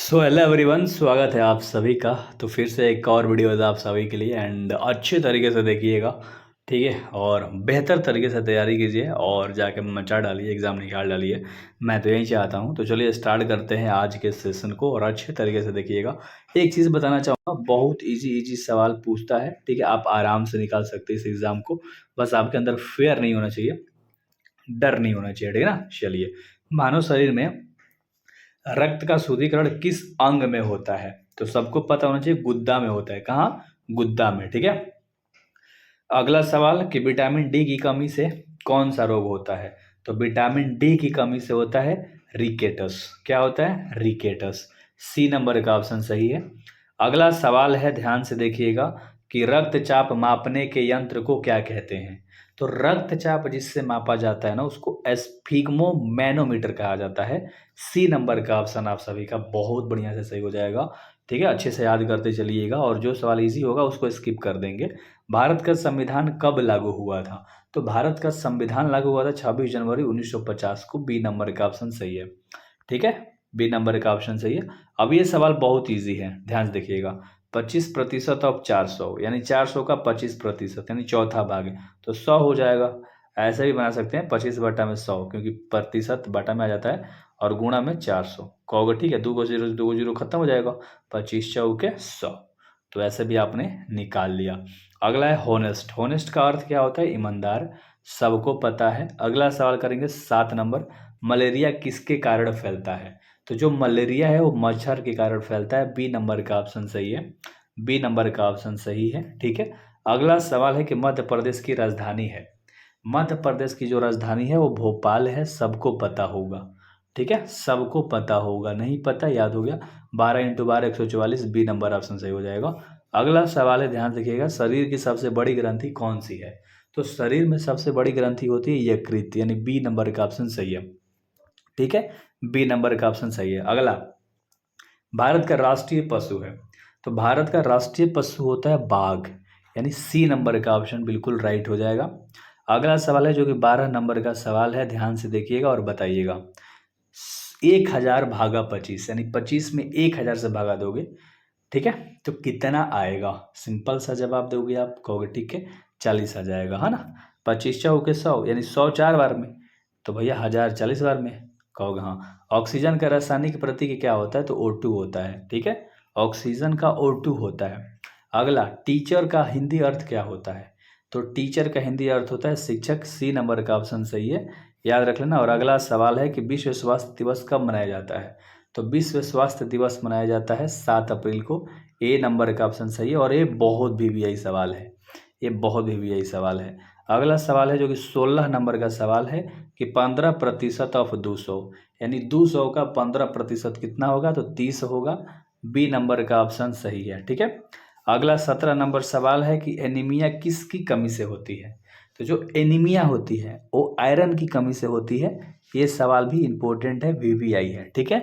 So hello everyone, स्वागत है आप सभी का। तो फिर से एक और वीडियो है आप सभी के लिए एंड अच्छे तरीके से देखिएगा, ठीक है। और बेहतर तरीके से तैयारी कीजिए और जाके मचा डालिए, एग्ज़ाम निकाल डालिए। मैं तो यही चाहता हूँ। तो चलिए स्टार्ट करते हैं आज के सेशन को और अच्छे तरीके से देखिएगा। एक चीज़ बताना चाहूँगा, बहुत इजी सवाल पूछता है, ठीक है। आप आराम से निकाल सकते हैं इस एग्ज़ाम को। बस आपके अंदर फेयर नहीं होना चाहिए, डर नहीं होना चाहिए, ठीक है ना। चलिए, मानव शरीर में रक्त का शुद्धिकरण किस अंग में होता है? तो सबको पता होना चाहिए, गुद्दा में होता है। कहाँ? गुद्दा में, ठीक है। अगला सवाल कि विटामिन डी की कमी से कौन सा रोग होता है? तो विटामिन डी की कमी से होता है रिकेटस। क्या होता है? रिकेटस। सी नंबर का ऑप्शन सही है। अगला सवाल है, ध्यान से देखिएगा, कि रक्तचाप मापने के यंत्र को क्या कहते हैं? तो रक्तचाप जिससे मापा जाता है ना, उसको एस्फिग्मोमैनोमीटर कहा जाता है। सी नंबर का ऑप्शन आप सभी का बहुत बढ़िया से सही हो जाएगा, ठीक है। अच्छे से याद करते चलिएगा और जो सवाल इजी होगा उसको स्किप कर देंगे। भारत का संविधान कब लागू हुआ था? तो भारत का संविधान लागू हुआ था 26 जनवरी 1950 को। बी नंबर का ऑप्शन सही है, ठीक है। बी नंबर का ऑप्शन सही है। अब ये सवाल बहुत इजी है, ध्यान से देखिएगा। 25% ऑफ 400 यानी 400 का 25% यानी चौथा भाग है, तो 100 हो जाएगा। ऐसे भी बना सकते हैं 25 बटा में 100, क्योंकि प्रतिशत बटा में आ जाता है और गुणा में 400 कहोगे, ठीक है। दो जीरो खत्म हो जाएगा, 25 चौके 100। तो ऐसे भी आपने निकाल लिया। अगला है होनेस्ट। होनेस्ट का अर्थ क्या होता है? ईमानदार, सबको पता है। अगला सवाल करेंगे 7 नंबर, मलेरिया किसके कारण फैलता है? तो जो मलेरिया है वो मच्छर के कारण फैलता है। बी नंबर का ऑप्शन सही है। बी नंबर का ऑप्शन सही है, ठीक है। अगला सवाल है कि मध्य प्रदेश की राजधानी है। मध्य प्रदेश की जो राजधानी है वो भोपाल है, सबको पता होगा, ठीक है। सबको पता होगा, नहीं पता याद हो गया, 12 × 12 144। बी नंबर ऑप्शन सही हो जाएगा। अगला सवाल है, ध्यान रखिएगा, शरीर की सबसे बड़ी ग्रंथि कौन सी है? तो शरीर में सबसे बड़ी ग्रंथि होती है यकृत, यानी बी नंबर का ऑप्शन सही है, ठीक है। बी नंबर का ऑप्शन सही है। अगला, भारत का राष्ट्रीय पशु है। तो भारत का राष्ट्रीय पशु होता है बाघ, यानी सी नंबर का ऑप्शन बिल्कुल राइट हो जाएगा। अगला सवाल है जो कि 12 नंबर का सवाल है, ध्यान से देखिएगा और बताइएगा। 1000 भागा 25 यानी 25 में 1000 से भागा दोगे, ठीक है, तो कितना आएगा? सिंपल सा जवाब दोगे आप, कहोगे ठीक है 40 आ जाएगा, है ना। 25 चौके 100 यानी 100 4 बार में, तो भैया 1000 40 बार में, कहोगे हाँ। ऑक्सीजन का रासायनिक प्रतीक क्या होता है? तो O2 होता है, ठीक है। ऑक्सीजन का O2 होता है। अगला, टीचर का हिंदी अर्थ क्या होता है? तो टीचर का हिंदी अर्थ होता है शिक्षक। सी नंबर का ऑप्शन सही है, याद रख लेना। और अगला सवाल है कि विश्व स्वास्थ्य दिवस कब मनाया जाता है? तो विश्व स्वास्थ्य दिवस मनाया जाता है 7 अप्रैल को। ए नंबर का ऑप्शन सही है। और ये बहुत वीवीआई सवाल है, ये बहुत वीवीआई सवाल है। अगला सवाल है जो कि 16 नंबर का सवाल है कि 15% ऑफ 200 यानी 200 का 15% कितना होगा? तो 30 होगा। बी नंबर का ऑप्शन सही है, ठीक है। अगला 17 नंबर सवाल है कि एनीमिया किसकी कमी से होती है? तो जो एनीमिया होती है वो आयरन की कमी से होती है। ये सवाल भी इम्पोर्टेंट है, वीवीआई है, ठीक है।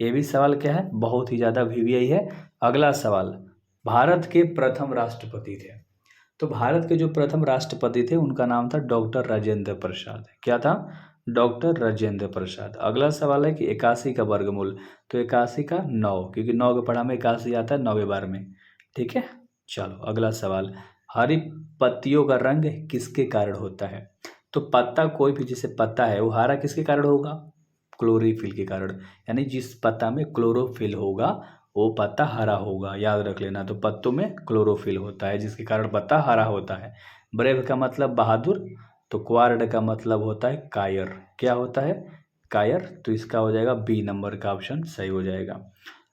ये भी सवाल क्या है? बहुत ही ज़्यादा वीवीआई है। अगला सवाल, भारत के प्रथम राष्ट्रपति थे। तो भारत के जो प्रथम राष्ट्रपति थे उनका नाम था डॉक्टर राजेंद्र प्रसाद। क्या था? डॉक्टर राजेंद्र प्रसाद। अगला सवाल है कि 81 का वर्गमूल। तो 81 का 9, क्योंकि 9 के पढ़ा में 81 आता है 9वें बार में, ठीक है। चलो अगला सवाल, हरी पत्तियों का रंग किसके कारण होता है? तो पत्ता, कोई भी जैसे पत्ता है वो हरा किसके कारण होगा? क्लोरोफिल के कारण, यानी जिस पत्ता में क्लोरोफिल होगा वो पत्ता हरा होगा, याद रख लेना। तो पत्तों में क्लोरोफिल होता है जिसके कारण पत्ता हरा होता है। ब्रेव का मतलब बहादुर, तो क्वार्ड का मतलब होता है कायर। क्या होता है? कायर। तो इसका हो जाएगा बी नंबर का ऑप्शन सही हो जाएगा।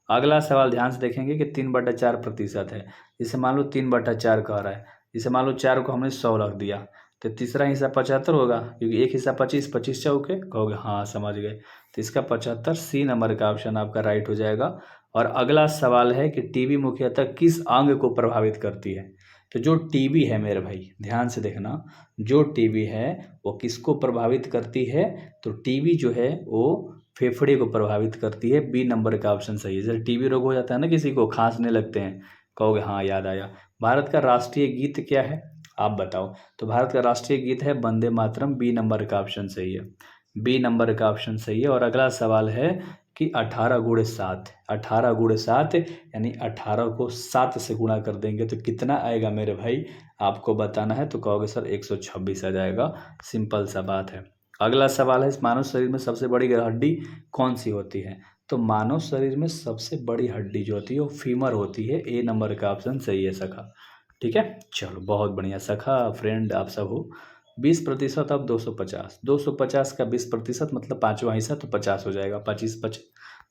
अगला सवाल ध्यान से देखेंगे कि 3/4% है। जैसे मान लो 3/4 कह रहा है, जैसे मान लो 4 को हमने 100 रख दिया, तो तीसरा हिस्सा 75 होगा, क्योंकि एक हिस्सा 25, 25 चौके, कहोगे हाँ समझ गए। तो इसका 75, सी नंबर का ऑप्शन आपका राइट हो जाएगा। और अगला सवाल है कि टीबी मुख्यतः किस अंग को प्रभावित करती है? तो जो टीबी है मेरे भाई, ध्यान से देखना, जो टीबी है वो किसको प्रभावित करती है? तो टीबी जो है वो फेफड़े को प्रभावित करती है। बी नंबर का ऑप्शन सही है। जैसे टीबी रोग हो जाता है ना, किसी को खांसने लगते हैं, कहोगे हाँ याद आया। भारत का राष्ट्रीय गीत क्या है? आप बताओ। तो भारत का राष्ट्रीय गीत है वंदे मातरम। बी नंबर का ऑप्शन सही है, बी नंबर का ऑप्शन सही है। और अगला सवाल है कि 18 गुणे 7, 18 गुणे 7 यानी 18 को 7 से गुणा कर देंगे तो कितना आएगा मेरे भाई, आपको बताना है। तो कहोगे सर 126 आ जाएगा, सिंपल सा बात है। अगला सवाल है, इस मानव शरीर में सबसे बड़ी हड्डी कौन सी होती है? तो मानव शरीर में सबसे बड़ी हड्डी जो होती है वो फीमर होती है। ए नंबर का ऑप्शन सही है सखा। ठीक है, चलो बहुत बढ़िया सखा फ्रेंड आप सब हो। 20% अब 250, 250 का 20% मतलब पाँचवा हिस्सा, तो 50 हो जाएगा। 25 25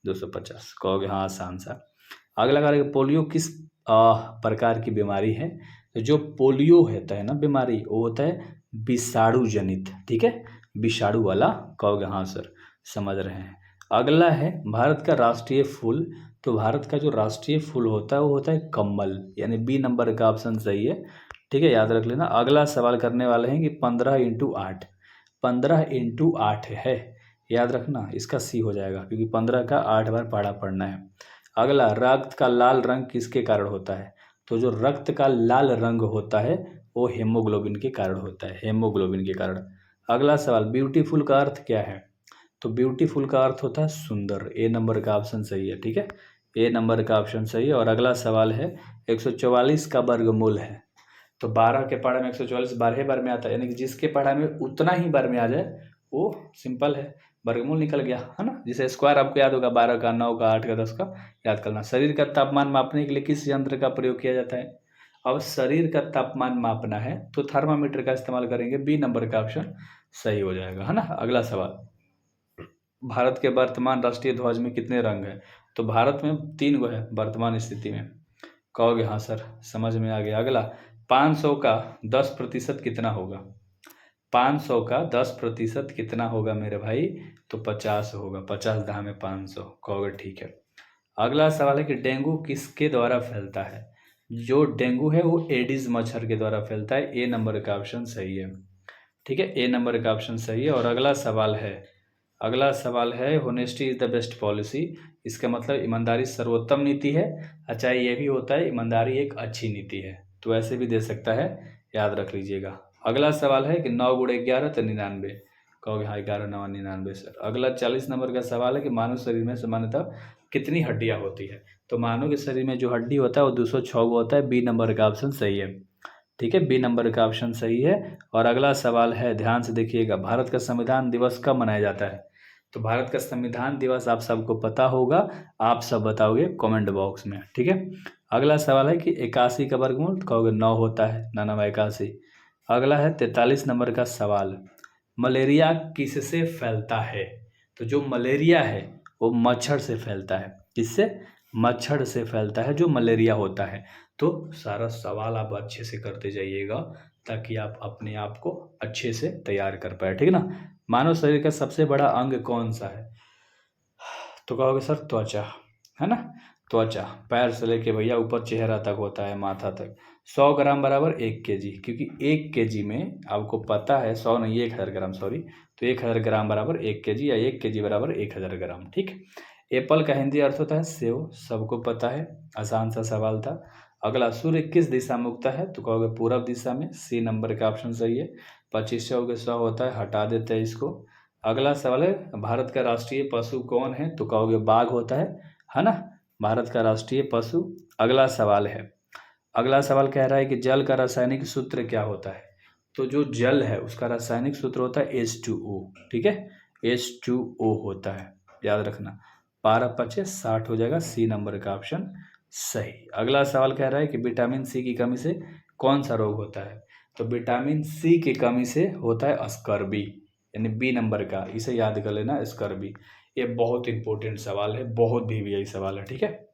250 कहोगे हाँ आसान सा। अगला करेंगे, पोलियो किस प्रकार की बीमारी है? तो जो पोलियो होता है ना बीमारी, वो होता है विषाणु जनित। ठीक है, विषाणु वाला, कहोगे हाँ सर समझ रहे हैं। अगला है, भारत का राष्ट्रीय फूल। तो भारत का जो राष्ट्रीय फूल होता है वो होता है कमल, यानी बी नंबर का ऑप्शन सही है। ठीक है, याद रख लेना। अगला सवाल करने वाले हैं कि 15×8, 15×8 है, याद रखना इसका सी हो जाएगा क्योंकि 15 का 8 बार पढ़ा पढ़ना है। अगला, रक्त का लाल रंग किसके कारण होता है? तो जो रक्त का लाल रंग होता है वो हेमोग्लोबिन के कारण होता है, हेमोग्लोबिन के कारण। अगला सवाल, ब्यूटीफुल का अर्थ क्या है? तो ब्यूटीफुल का अर्थ होता है सुंदर। ए नंबर का ऑप्शन सही है। ठीक है, ए नंबर का ऑप्शन सही है। और अगला सवाल है, 144 का वर्गमूल है। तो 12 के पढ़ा में 144 12 बार में आता है, यानी कि जिसके पढ़ा में उतना ही बार में आ जाए वो सिंपल है, वर्गमूल निकल गया, है ना। जैसे स्क्वायर आपको याद होगा, 12 का, 9 का, 8 का, 10 का, याद करना। शरीर का तापमान मापने के लिए किस यंत्र का प्रयोग किया जाता है? अब शरीर का तापमान मापना है तो थर्मामीटर का इस्तेमाल करेंगे। बी नंबर का ऑप्शन सही हो जाएगा, है ना। अगला सवाल, भारत के वर्तमान राष्ट्रीय ध्वज में कितने रंग हैं? तो भारत में 3 गो है वर्तमान स्थिति में। कहोगे हाँ सर समझ में आ गया। अगला, 500 का 10% कितना होगा? 500 का 10% कितना होगा मेरे भाई? तो 50 होगा। 50 दहा में 500, कहोगे ठीक है। अगला सवाल है कि डेंगू किसके द्वारा फैलता है? जो डेंगू है वो एडिस मच्छर के द्वारा फैलता है। ए नंबर का ऑप्शन सही है। ठीक है, ए नंबर का ऑप्शन सही है। और अगला सवाल है, honesty is the best policy. इसका मतलब ईमानदारी सर्वोत्तम नीति है। अच्छा, ये भी होता है ईमानदारी एक अच्छी नीति है, तो ऐसे भी दे सकता है, याद रख लीजिएगा। अगला सवाल है कि 9×11 तो 99, कहोगे हाँ 11 9 99 सर। अगला 40 नंबर का सवाल है कि मानव शरीर में सामान्यतः कितनी हड्डियाँ होती है? तो मानव के शरीर में जो हड्डी होता है वो 206 होता है। बी नंबर का ऑप्शन सही है। ठीक है, बी नंबर का ऑप्शन सही है। और अगला सवाल है, ध्यान से देखिएगा, भारत का संविधान दिवस कब मनाया जाता है? तो भारत का संविधान दिवस आप सबको पता होगा, आप सब बताओगे कमेंट बॉक्स में। ठीक है, अगला सवाल है कि 81 का वर्गमूल, तो कहोगे 9 होता है, 9×81। अगला है 43 नंबर का सवाल, मलेरिया किससे फैलता है? तो जो मलेरिया है वो मच्छर से फैलता है। किससे? मच्छर से फैलता है जो मलेरिया होता है। तो सारा सवाल आप अच्छे से करते जाइएगा ताकि आप अपने आप को अच्छे से तैयार कर पाए। ठीक है ना। मानव शरीर का सबसे बड़ा अंग कौन सा है? तो कहोगे सर त्वचा, है ना। त्वचा पैर से लेके भैया ऊपर चेहरा तक होता है, माथा तक। 100 ग्राम बराबर 1 kg, क्योंकि 1 kg में आपको पता है 100 नहीं 1000 ग्राम, सॉरी, तो 1000 ग्राम बराबर 1 kg या 1 kg बराबर 1000 ग्राम। ठीक। एप्पल का हिंदी अर्थ होता है सेव, सबको पता है, आसान सा सवाल था। अगला, सूर्य किस दिशा में उगता है? तो कहोगे पूरब दिशा में। सी नंबर का ऑप्शन सही है। 25 के 100 होता है, हटा देते हैं इसको। अगला सवाल है, भारत का राष्ट्रीय पशु कौन है? तो कहोगे बाघ होता है ना, भारत का राष्ट्रीय पशु। अगला सवाल कह रहा है कि जल का रासायनिक सूत्र क्या होता है? तो जो जल है उसका रासायनिक सूत्र होता है H2O। ठीक है, H2O होता है, याद रखना। 12×5 = 60 हो जाएगा। सी नंबर का ऑप्शन सही। अगला सवाल कह रहा है कि विटामिन सी की कमी से कौन सा रोग होता है? तो विटामिन सी की कमी से होता है स्कर्वी, यानी बी नंबर का, इसे याद कर लेना, स्कर्वी। ये बहुत इंपॉर्टेंट सवाल है, बहुत भी यही सवाल है। ठीक है,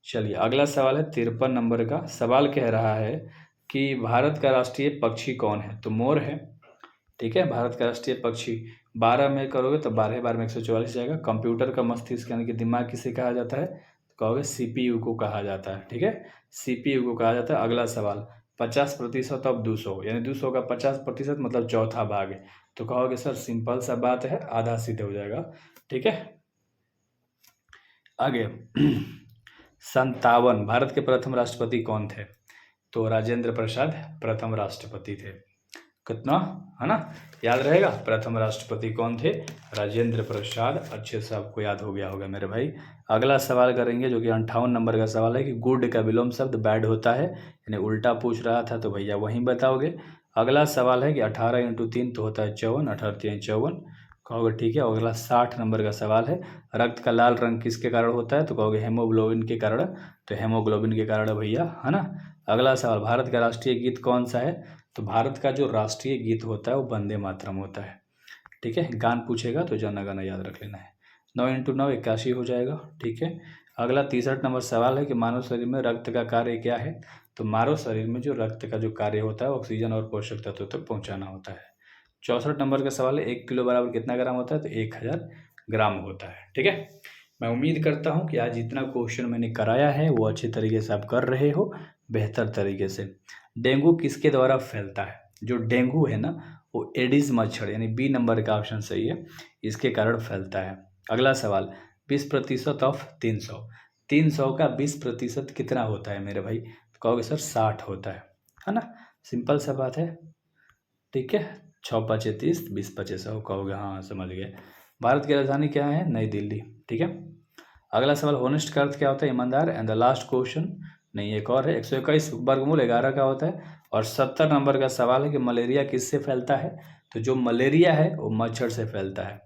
चलिए अगला सवाल है 53 नंबर का। सवाल कह रहा है कि भारत का राष्ट्रीय पक्षी कौन है? तो मोर है। ठीक है, भारत का राष्ट्रीय पक्षी। 12 में करोगे तो 12 बार में 144 जाएगा। कंप्यूटर का मस्तिष्क यानी कि दिमाग किसे कहा जाता है? तो कहोगे CPU को कहा जाता है। ठीक है, CPU को कहा जाता है। अगला सवाल, 50% अब 200, यानी 200 का 50% मतलब चौथा भाग है। तो कहोगे सर सिंपल सा बात है, आधा सीधे हो जाएगा। ठीक है, आगे 57, भारत के प्रथम राष्ट्रपति कौन थे? तो राजेंद्र प्रसाद प्रथम राष्ट्रपति थे। कितना, है ना, याद रहेगा। प्रथम राष्ट्रपति कौन थे? राजेंद्र प्रसाद। अच्छे से आपको याद हो गया होगा मेरे भाई। अगला सवाल करेंगे जो कि 58 नंबर का सवाल है कि गुड का विलोम शब्द बैड होता है, यानी उल्टा पूछ रहा था तो भैया वहीं बताओगे। अगला सवाल है कि 18 इंटू 3 तो होता है 54, 18 3 54 कहोगे, ठीक है। अगला 60 नंबर का सवाल है रक्त का लाल रंग किसके कारण होता है? तो कहोगे हेमोग्लोबिन के कारण। तो हेमोग्लोबिन के कारण भैया, है ना। अगला सवाल, भारत का राष्ट्रीय गीत कौन सा है? तो भारत का जो राष्ट्रीय गीत होता है वो वंदे मातरम होता है, ठीक है। गान पूछेगा तो जन गण याद रख लेना है। 9 इंटू 9 81 हो जाएगा, ठीक है। अगला 63 नंबर सवाल है कि मानव शरीर में रक्त का कार्य क्या है? तो मानव शरीर में जो रक्त का जो कार्य होता है ऑक्सीजन और पोषक तत्वों तक पहुंचाना होता है। 64 नंबर का सवाल है 1 किलो बराबर कितना ग्राम होता है? तो 1000 ग्राम होता है, ठीक है। मैं उम्मीद करता हूँ कि आज जितना क्वेश्चन मैंने कराया है वो अच्छे तरीके से आप कर रहे हो, बेहतर तरीके से। डेंगू किसके द्वारा फैलता है? जो डेंगू है ना वो एडिस मच्छर, यानी बी नंबर का ऑप्शन सही है, इसके कारण फैलता है। अगला सवाल, 20% ऑफ 300, 300 का 20% कितना होता है मेरे भाई? तो कहोगे सर 60 होता है ना। सिंपल सा बात है, ठीक है। 6 5 30, 20 25 100 कहोगे, हाँ समझ गए। भारत की राजधानी क्या है? नई दिल्ली, ठीक है। अगला सवाल, होनेस्ट का अर्थ क्या होता है? ईमानदार। एंड द लास्ट क्वेश्चन, नहीं एक और है, 121 वर्गमूल 11 का होता है। और 70 नंबर का सवाल है कि मलेरिया किससे फैलता है? तो जो मलेरिया है वो मच्छर से फैलता है,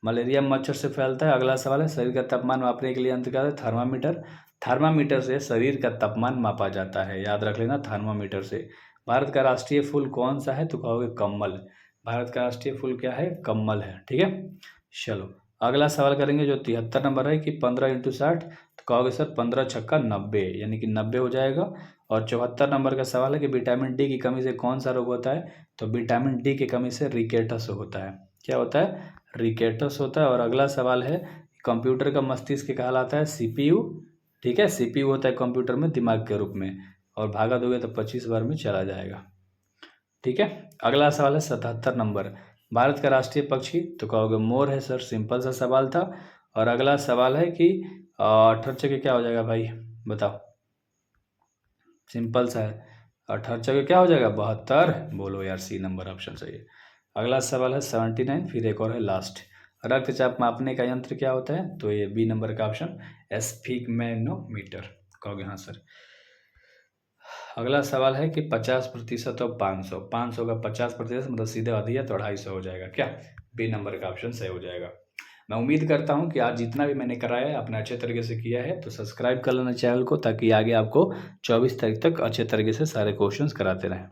मलेरिया मच्छर से फैलता है। अगला सवाल है, शरीर का तापमान मापने के लिए यंत्र क्या है? थर्मामीटर। थर्मामीटर से शरीर का तापमान मापा जाता है, याद रख लेना, थर्मामीटर से। भारत का राष्ट्रीय फूल कौन सा है? तो कहोगे कमल। भारत का राष्ट्रीय फूल क्या है? कमल है, ठीक है। चलो अगला सवाल करेंगे जो 73 नंबर है कि 15 इंटू 60, तो कहोगे सर 15 छक्का 90, यानी कि 90 हो जाएगा। और 74 नंबर का सवाल है कि विटामिन डी की कमी से कौन सा रोग होता है? तो विटामिन डी की कमी से रिकेटस होता है। क्या होता है? रिकेटस होता है। और अगला सवाल है, कंप्यूटर का मस्तिष्क कहलाता है सीपीयू, ठीक है। सीपीयू होता है कंप्यूटर में दिमाग के रूप में, और भागा दोगे तो 25 बार में चला जाएगा, ठीक है। अगला सवाल है 77 नंबर, भारत का राष्ट्रीय पक्षी? तो कहोगे मोर है सर, सिंपल सा सवाल था। और अगला सवाल है कि 18 के क्या हो जाएगा भाई, बताओ, सिंपल सा है। 18 के क्या हो जाएगा? 72। बोलो यार, सी नंबर ऑप्शन सही है। अगला सवाल है 79, फिर एक और है लास्ट, रक्तचाप मापने का यंत्र क्या होता है? तो ये बी नंबर का ऑप्शन स्फिग्मेनोमीटर, कहोगे हाँ सर। अगला सवाल है कि 50% और 500, 500 का 50% मतलब सीधे अधिक तो 250 हो जाएगा, क्या? बी नंबर का ऑप्शन सही हो जाएगा। मैं उम्मीद करता हूं कि आज जितना भी मैंने कराया है आपने अच्छे तरीके से किया है, तो सब्सक्राइब कर लेना चैनल को, ताकि आगे आपको 24 तारीख तक अच्छे तरीके से सारे क्वेश्चंस कराते रहें।